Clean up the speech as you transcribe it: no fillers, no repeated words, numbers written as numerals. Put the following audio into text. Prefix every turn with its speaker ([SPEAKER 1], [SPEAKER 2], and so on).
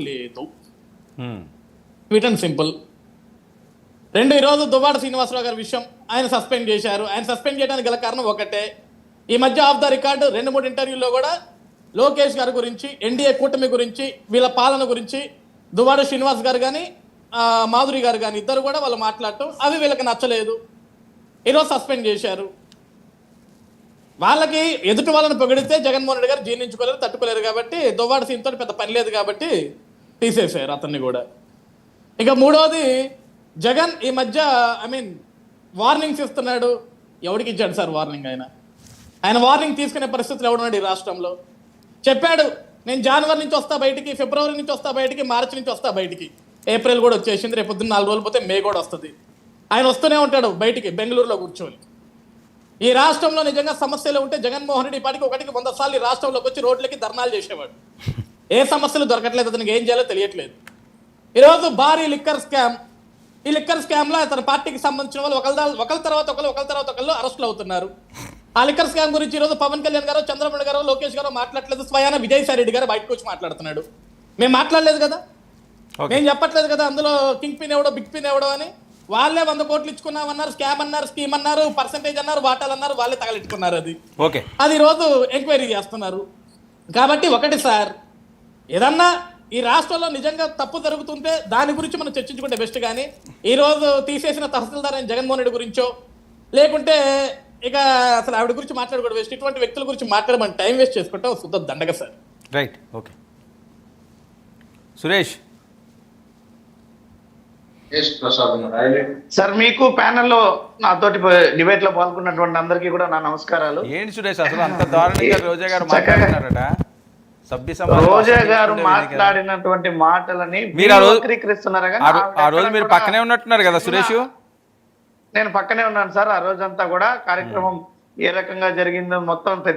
[SPEAKER 1] లేదు. Sweet and simple. ఈరోజు దువ్వాడ శ్రీనివాసరావు గారి విషయం ఆయన సస్పెండ్ చేశారు. ఆయన సస్పెండ్ చేయడానికి గల కారణం ఒకటే. ఈ మధ్య ఆఫ్ ద రికార్డు 2-3 ఇంటర్వ్యూల్లో కూడా లోకేష్ గారి గురించి, ఎన్డీఏ కూటమి గురించి, వీళ్ళ పాలన గురించి దువ్వాడ శ్రీనివాస్ గారు కానీ మాధురి గారు కానీ ఇద్దరు కూడా వాళ్ళు మాట్లాడటం అవి వీళ్ళకి నచ్చలేదు. ఈరోజు సస్పెండ్ చేశారు. వాళ్ళకి ఎదుటి వాళ్ళని పొగిడితే జగన్మోహన్ రెడ్డి గారు జీర్ణించుకోలేరు, తట్టుకోలేరు కాబట్టి దువ్వాడ సీన్తో పెద్ద పని లేదు కాబట్టి తీసేశారు అతన్ని కూడా. ఇక మూడోది, జగన్ ఈ మధ్య వార్నింగ్స్ ఇస్తున్నాడు. ఎవరికి ఇచ్చాడు సార్ వార్నింగ్? ఆయన వార్నింగ్ తీసుకునే పరిస్థితులు ఎవడున్నాడు ఈ రాష్ట్రంలో? చెప్పాడు, నేను జనవరి నుంచి వస్తా బయటికి, ఫిబ్రవరి నుంచి వస్తా బయటికి, మార్చి నుంచి వస్తా బయటికి. ఏప్రిల్ కూడా వచ్చేసింది, రేపు పొద్దున్న 4 రోజులు పోతే మే కూడా వస్తుంది. ఆయన వస్తూనే ఉంటాడు బయటికి, బెంగళూరులో కూర్చొని. ఈ రాష్ట్రంలో నిజంగా సమస్యలు ఉంటే జగన్మోహన్ రెడ్డి ఇప్పటికి 100 సార్లు ఈ రాష్ట్రంలోకి వచ్చి రోడ్లకి ధర్నాలు చేసేవాడు. ఏ సమస్యలు దొరకట్లేదు, అతనికి ఏం చేయాలో తెలియట్లేదు. ఈరోజు భారీ లిక్కర్ స్కామ్. ఈ లిక్కర్ స్కామ్లో తన పార్టీకి సంబంధించిన వాళ్ళు ఒకరి తర్వాత ఒకళ్ళు అరెస్టులు అవుతున్నారు. ఆ లిక్కర్ స్కామ్ గురించి ఈరోజు పవన్ కళ్యాణ్ గారు, చంద్రబాబు గారు, లోకేష్ గారు మాట్లాడలేదు. స్వయాన విజయసాయి రెడ్డి గారు బయటకు వచ్చి మాట్లాడుతున్నాడు. మేము మాట్లాడలేదు కదా, మేము చెప్పట్లేదు కదా అందులో కింగ్ పిన్ ఎవడో, బిగ్ పిన్ ఎవడో అని. వాళ్ళే 100 కోట్లు ఇచ్చుకున్నామన్నారు, స్కామ్ అన్నారు, స్కీమ్ అన్నారు, పర్సెంటేజ్ అన్నారు, వాటాలు అన్నారు, వాళ్ళే తగలెట్టుకున్నారు. అది ఈరోజు ఎంక్వైరీ చేస్తున్నారు. కాబట్టి ఒకటి సార్, ఏదన్నా ఈ రాష్ట్రంలో నిజంగా తప్పు జరుగుతుంటే దాని గురించి మనం చర్చించుకుంటే బెస్ట్. కానీ ఈరోజు తీసేసిన తహసీల్దార్ అయిన జగన్మోహన్ రెడ్డి గురించో, లేకుంటే ఇక అసలు ఆవిడ గురించి మాట్లాడకూడదు బెస్ట్. ఇటువంటి వ్యక్తుల గురించి మాట్లాడమని టైం వేస్ట్ చేసుకుంటే శుద్ధ దండగ sir.
[SPEAKER 2] Right, okay. Suresh
[SPEAKER 3] sir, మీకు ప్యానెల్లో నాతోటి డిబేట్ లో పాల్గొన్నటువంటి అందరికీ కూడా నా నమస్కారాలు.
[SPEAKER 2] ఏంటి సురేష్ అసలు అంత దారుణంగా రోజా గారు మాట్లాడుతున్నారట?
[SPEAKER 3] రోజా గారు మాట్లాడినటువంటి మాటలని
[SPEAKER 2] మీరు ఆ రోజు మీరు
[SPEAKER 3] మీరు
[SPEAKER 2] పక్కనే ఉన్నట్టున్నారు కదా సురేష్?
[SPEAKER 3] నేను పక్కనే ఉన్నాను సార్. ఆ రోజంతా కూడా కార్యక్రమం ఏ రకంగా జరిగిందో మొత్తం ప్రత్యక్ష